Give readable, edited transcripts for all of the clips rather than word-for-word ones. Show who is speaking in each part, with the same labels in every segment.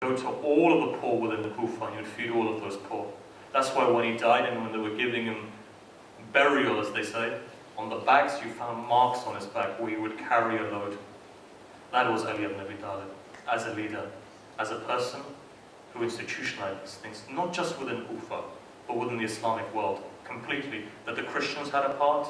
Speaker 1: go to all of the poor within the Kufa and you'd feed all of those poor. That's why when he died and when they were giving him burial, as they say, on the bags you found marks on his back where he would carry a load. That was Ali ibn Abi Talib, as a leader, as a person who institutionalized these things, not just within Kufa, but within the Islamic world, completely. That the Christians had a part,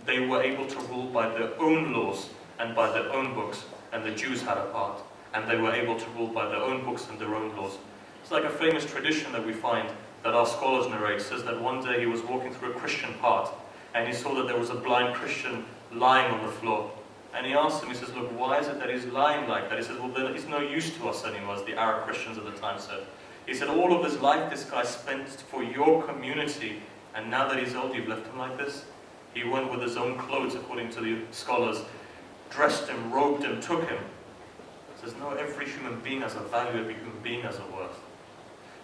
Speaker 1: they were able to rule by their own laws and by their own books, and the Jews had a part, and they were able to rule by their own books and their own laws. It's like a famous tradition that we find, that our scholars narrate, says that one day he was walking through a Christian part, and he saw that there was a blind Christian lying on the floor. And he asked him, he says, look, why is it that he's lying like that? He says, well, then he's no use to us anymore, as the Arab Christians at the time said. He said, all of his life this guy spent for your community, and now that he's old, you've left him like this? He went with his own clothes, according to the scholars, dressed him, robed him, took him. He says, no, every human being has a value, every human being has a worth.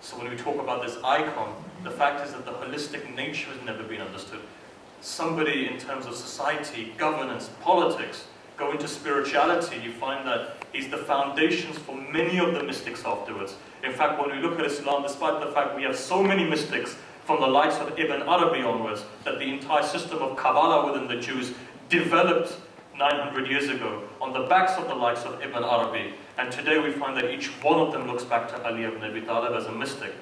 Speaker 1: So when we talk about this icon, the fact is that the holistic nature has never been understood. Somebody in terms of society, governance, politics, go into spirituality, you find that he's the foundations for many of the mystics afterwards. In fact, when we look at Islam, despite the fact we have so many mystics from the likes of Ibn Arabi onwards, that the entire system of Kabbalah within the Jews developed 900 years ago on the backs of the likes of Ibn Arabi. And today we find that each one of them looks back to Ali ibn Abi Talib as a mystic.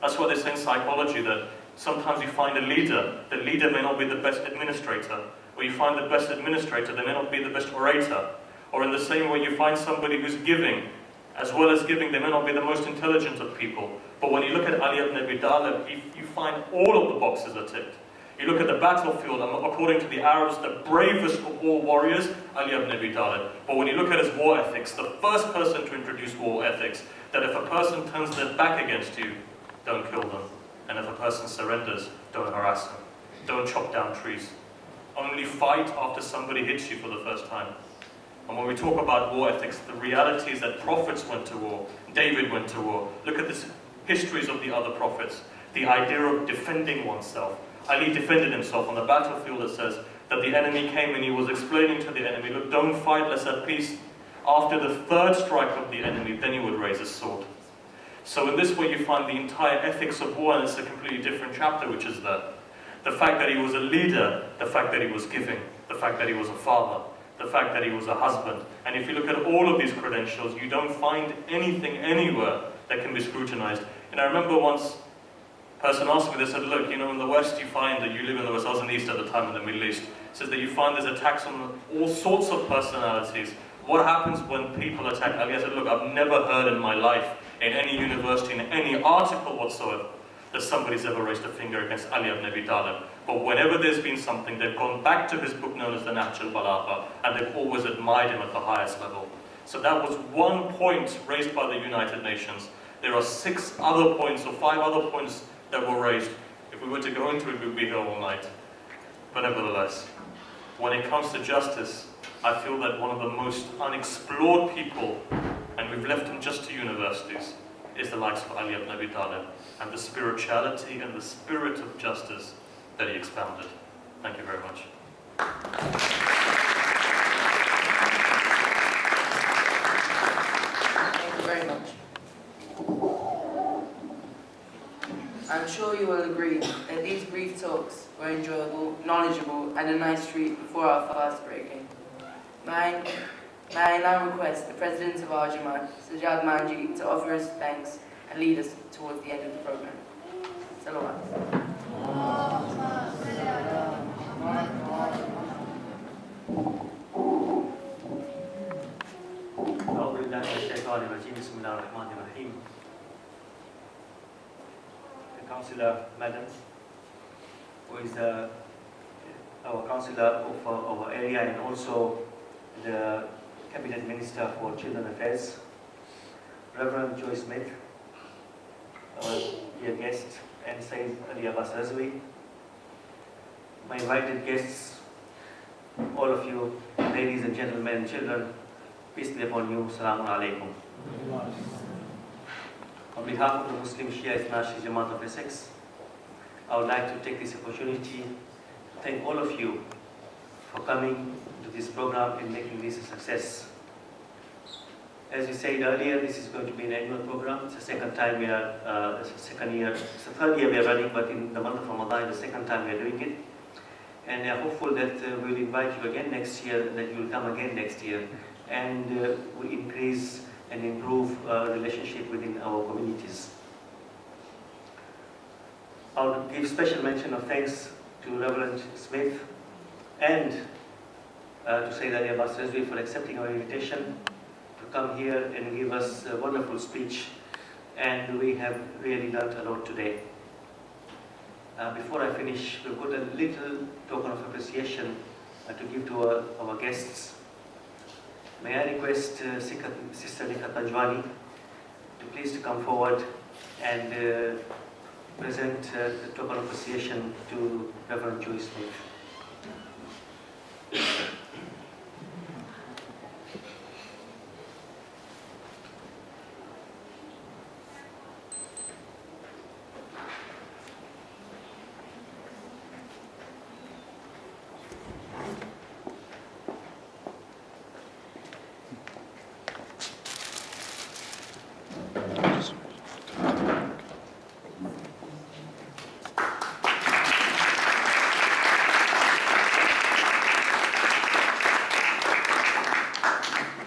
Speaker 1: That's what they say in psychology, that sometimes you find a leader, the leader may not be the best administrator, or you find the best administrator, they may not be the best orator. Or in the same way you find somebody who's giving, as well as giving, they may not be the most intelligent of people. But when you look at Ali ibn Abi Talib, you find all of the boxes are ticked. You look at the battlefield, and according to the Arabs, the bravest of all warriors, Ali ibn Abi Talib. But when you look at his war ethics, the first person to introduce war ethics, that if a person turns their back against you, don't kill them. And if a person surrenders, don't harass them. Don't chop down trees. Only fight after somebody hits you for the first time. And when we talk about war ethics, the reality is that prophets went to war. David went to war. Look at the histories of the other prophets. The idea of defending oneself. Ali defended himself on the battlefield. It says that the enemy came and he was explaining to the enemy, look, don't fight, let's have peace. After the third strike of the enemy, then he would raise his sword. So in this way you find the entire ethics of war, and it's a completely different chapter which is there. The fact that he was a leader, the fact that he was giving, the fact that he was a father, the fact that he was a husband. And if you look at all of these credentials, you don't find anything anywhere that can be scrutinized. And I remember once a person asked me, they said, look, you know, in the West you find that you live in the West, I was in the East at the time in the Middle East, says that you find there's attacks on all sorts of personalities. What happens when people attack Ali? I said, look, I've never heard in my life, in any university, in any article whatsoever, that somebody's ever raised a finger against Ali ibn Abi Talib. But whenever there's been something, they've gone back to his book known as the Nahj al-Balagha, and they've always admired him at the highest level. So that was one point raised by the United Nations. There are 6 other points, or 5 other points that were raised. If we were to go into it, we'd be here all night. But nevertheless, when it comes to justice, I feel that one of the most unexplored people, and we've left him just to universities, is the likes of Ali ibn Abi Talib, and the spirituality and the spirit of justice that he expounded. Thank you very much.
Speaker 2: Thank you very much. I'm sure you will agree that these brief talks were enjoyable, knowledgeable, and a nice treat before our fast breaking. May I now request the President of our Jamaat, Sajjad Manji, to offer his thanks and lead us towards the end of the program. Salawat.
Speaker 3: The Councillor Madam, who is our Councillor of our area, and also the Cabinet Minister for Children Affairs, Reverend Joy Smith, our dear guest, and Sayyid Ali Abbas Razwi, my invited guests, all of you, ladies and gentlemen and children, peace be upon you, Assalamu alaikum. On behalf of the Muslim Shia International Jamaat of Essex, I would like to take this opportunity to thank all of you for coming to this program and making this a success. As we said earlier, this is going to be an annual program. It's the second time we are, it's the third year we are running, but in the month of Ramadan, the second time we are doing it. And we are hopeful that we'll invite you again next year, and that you will come again next year. And we increase and improve relationship within our communities. I would give special mention of thanks to Reverend Smith and to Sayyid Ali Abbas Rizvi for accepting our invitation to come here and give us a wonderful speech. And we have really learned a lot today. Before I finish, we've got a little token of appreciation to give to our guests. May I request Sister Nikhat Tajwani to please to come forward and present the token of appreciation to Reverend Joy Smith.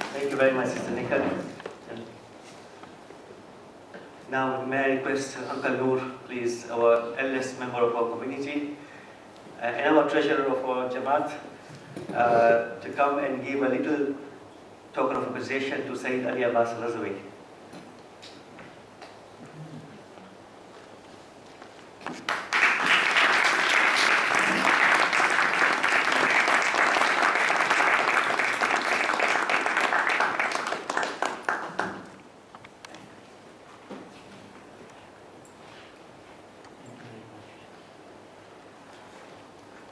Speaker 3: Thank you very much, Sister Nikhat. Now, may I request Uncle Noor, please, our eldest member of our community, and our treasurer of our Jamaat, to come and give a little token of appreciation to Sayyid Ali Abbas Rizvi.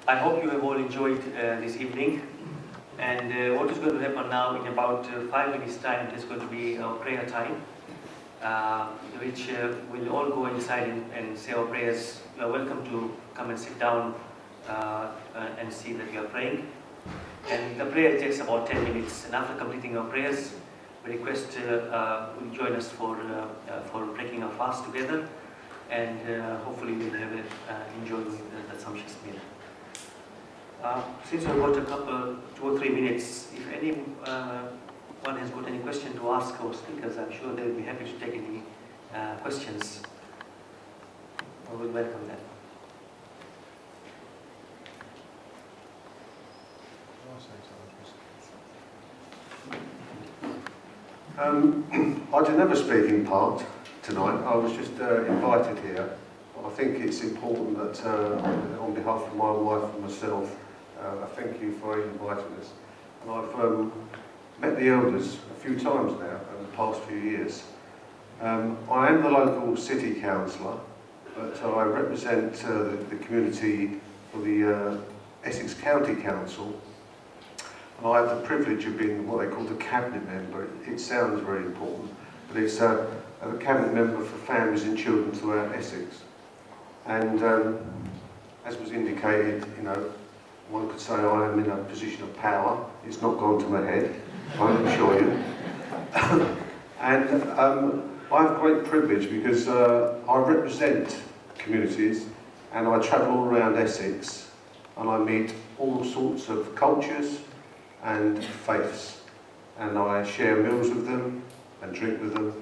Speaker 3: I hope you have all enjoyed this evening, and what is going to happen now, in about 5 minutes time, it is going to be our prayer time, which we'll all go inside and say our prayers. You are welcome to come and sit down and see that we are praying. And the prayer takes about 10 minutes, and after completing our prayers, we request you join us for breaking our fast together, and hopefully we'll have enjoying the sumptuous meal. Since we've got a couple, 2 or 3 minutes, if anyone has got any question to ask our speakers, I'm sure they'll be happy to take any questions. I will welcome them.
Speaker 4: I didn't have a speaking part tonight. I was just invited here. I think it's important that on behalf of my wife and myself, I thank you for inviting us. And I've met the elders a few times now over the past few years. I am the local city councillor, but I represent the community for the Essex County Council. And I have the privilege of being what they call the cabinet member. It sounds very important, but it's a cabinet member for families and children throughout Essex. And as was indicated, you know, one could say I am in a position of power. It's not gone to my head, I can assure you. And I have great privilege because I represent communities, and I travel all around Essex, and I meet all sorts of cultures and faiths, and I share meals with them and drink with them,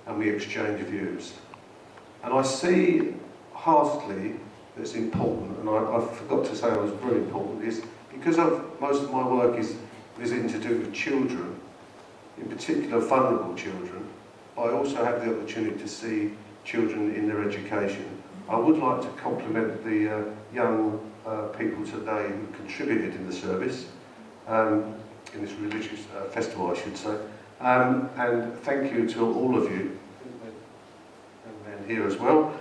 Speaker 4: and we exchange views. And I see heartily that's important, and I forgot to say it was very important, is because most of my work is visiting to do with children, in particular vulnerable children, I also have the opportunity to see children in their education. I would like to compliment the young people today who contributed in the service, in this religious festival, I should say, and thank you to all of you, and here as well.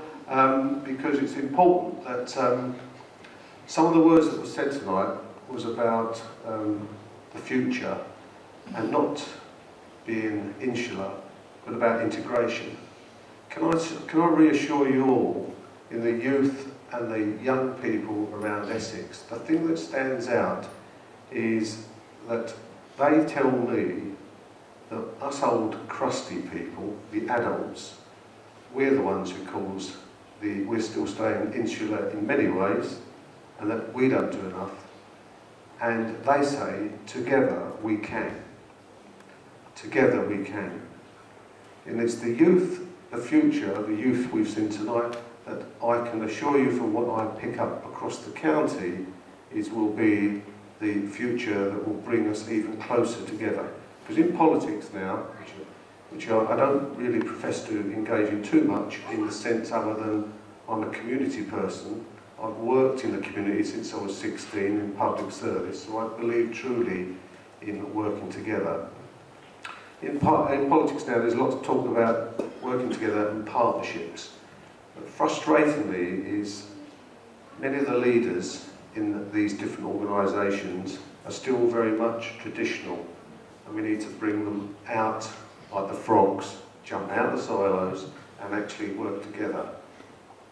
Speaker 4: Because it's important that some of the words that were said tonight was about the future and not being insular, but about integration. Can I reassure you all, in the youth and the young people around Essex, the thing that stands out is that they tell me that us old crusty people, the adults, we're the ones who cause we're still staying insular in many ways, and that we don't do enough. And they say, together we can. Together we can. And it's the youth, the future, the youth we've seen tonight, that I can assure you from what I pick up across the county will be the future that will bring us even closer together. Because in politics now, which I don't really profess to engage in too much in the sense other than I'm a community person. I've worked in the community since I was 16 in public service, so I believe truly in working together. In politics now, there's a lot of talk about working together and partnerships. But frustratingly is many of the leaders in these different organisations are still very much traditional, and we need to bring them out like the frogs, jump out the silos and actually work together.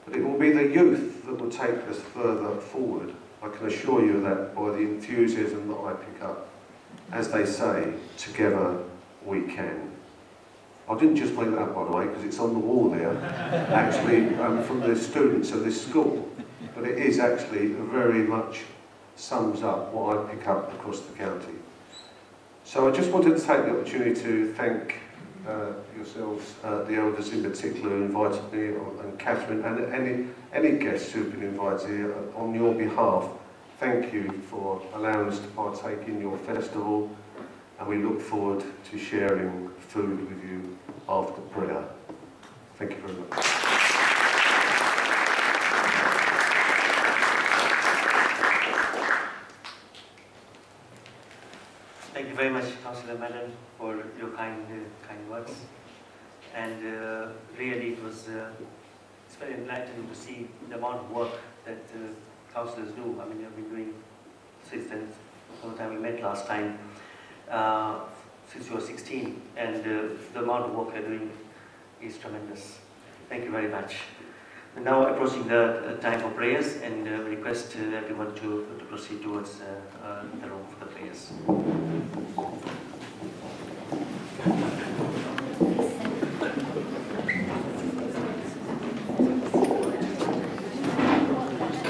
Speaker 4: But it will be the youth that will take us further forward. I can assure you that by the enthusiasm that I pick up. As they say, together we can. I didn't just make that up, by the way, because it's on the wall there, actually from the students of this school. But it is actually very much sums up what I pick up across the county. So I just wanted to take the opportunity to thank yourselves, the elders in particular, who invited me, and Catherine, and any guests who've been invited here. On your behalf, thank you for allowing us to partake in your festival, and we look forward to sharing food with you after prayer. Thank you very much.
Speaker 3: Thank you very much, Councillor Madden, for your kind words. And really, it's very enlightening to see the amount of work that councillors do. I mean, I've been doing since the time we met last time, since you were 16, and the amount of work you're doing is tremendous. Thank you very much. We're now approaching the time for prayers, and we request everyone to proceed towards the room for the prayers.